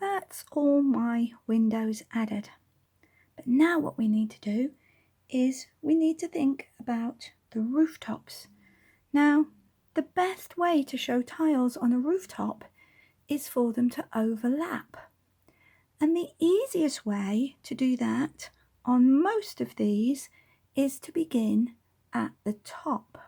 that's all my windows added. But now what we need to do is we need to think about the rooftops. Now, the best way to show tiles on a rooftop is for them to overlap. And the easiest way to do that on most of these is to begin at the top.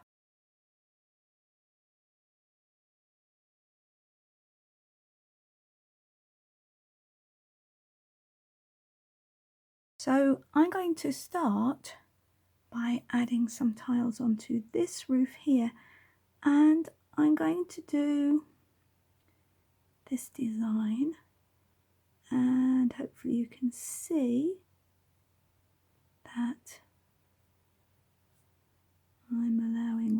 So I'm going to start by adding some tiles onto this roof here, and I'm going to do this design, and hopefully you can see that I'm allowing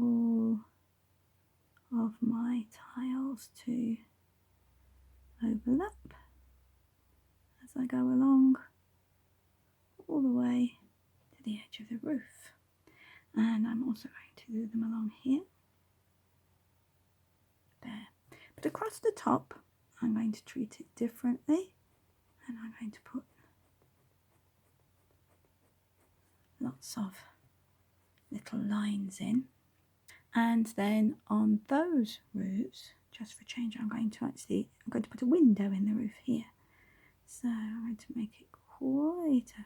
all of my tiles to overlap as I go along all the way to the edge of the roof. And I'm also going to do them along here. There. But across the top, I'm going to treat it differently, and I'm going to put lots of little lines in. And then on those roofs, just for change, I'm going to put a window in the roof here. So I'm going to make it quite a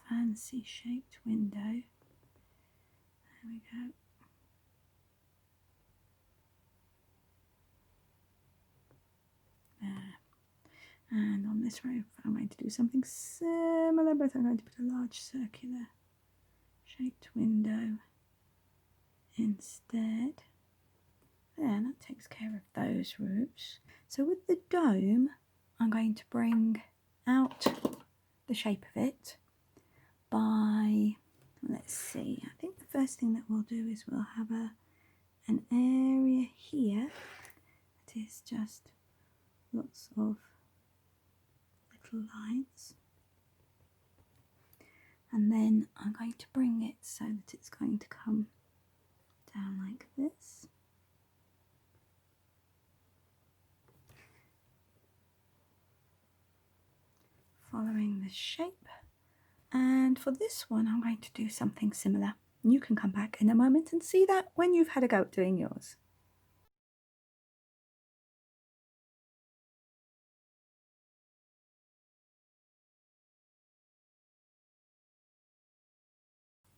fancy shaped window. There we go. There. And on this roof, I'm going to do something similar, but I'm going to put a large circular shaped window instead. There, that takes care of those roofs. So with the dome, I'm going to bring out the shape of it by, let's see, I think the first thing that we'll do is we'll have an area here that is just lots of little lines, and then I'm going to bring it so that it's going to come down like this. Following the shape. And for this one, I'm going to do something similar. You can come back in a moment and see that when you've had a go at doing yours.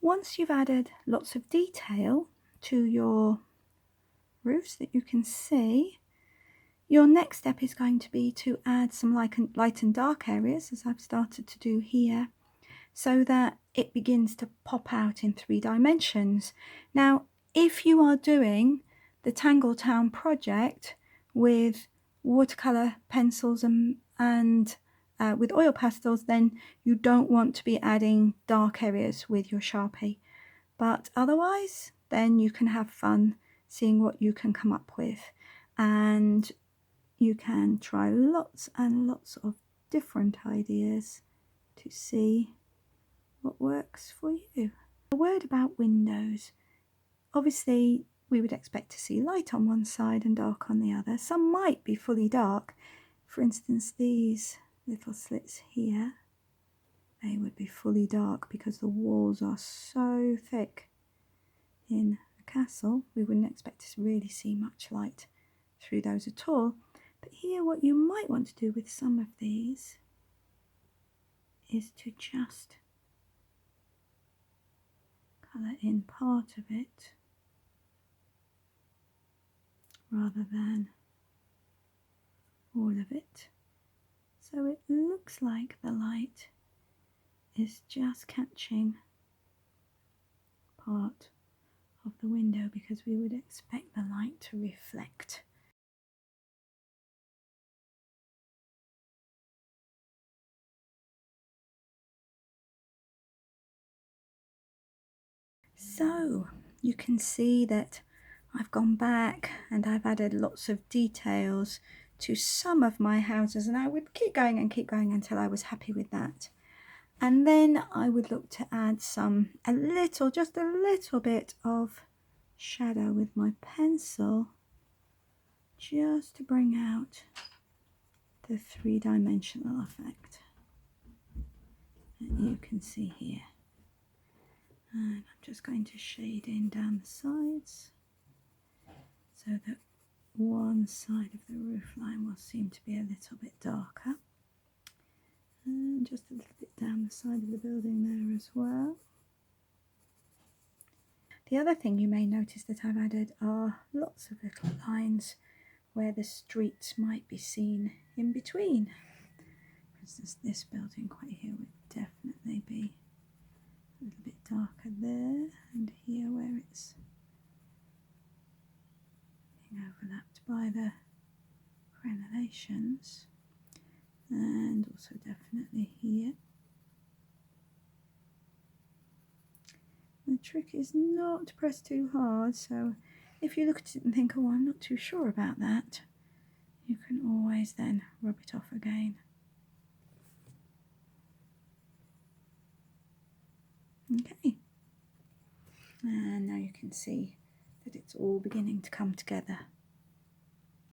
Once you've added lots of detail to your roofs that you can see, your next step is going to be to add some light and dark areas, as I've started to do here, so that it begins to pop out in 3 dimensions. Now, if you are doing the Tangle Town project with watercolour pencils and with oil pastels, then you don't want to be adding dark areas with your Sharpie. But otherwise, then you can have fun seeing what you can come up with. And you can try lots and lots of different ideas to see what works for you. A word about windows. Obviously, we would expect to see light on one side and dark on the other. Some might be fully dark. For instance, these little slits here, they would be fully dark because the walls are so thick. In a castle, we wouldn't expect to really see much light through those at all. But here, what you might want to do with some of these is to just colour in part of it rather than all of it, so it looks like the light is just catching part of the window, because we would expect the light to reflect. So you can see that I've gone back and I've added lots of details to some of my houses, and I would keep going until I was happy with that. And then I would look to add just a little bit of shadow with my pencil, just to bring out the three-dimensional effect that you can see here. And I'm just going to shade in down the sides so that one side of the roof line will seem to be a little bit darker. And just a little bit down the side of the building there as well. The other thing you may notice that I've added are lots of little lines where the streets might be seen in between. For instance, this building quite here would definitely be a little bit darker there, and here where it's being overlapped by the crenellations, and also definitely here. The trick is not to press too hard, so if you look at it and think, oh, I'm not too sure about that, you can always then rub it off again. Okay, and now you can see that it's all beginning to come together.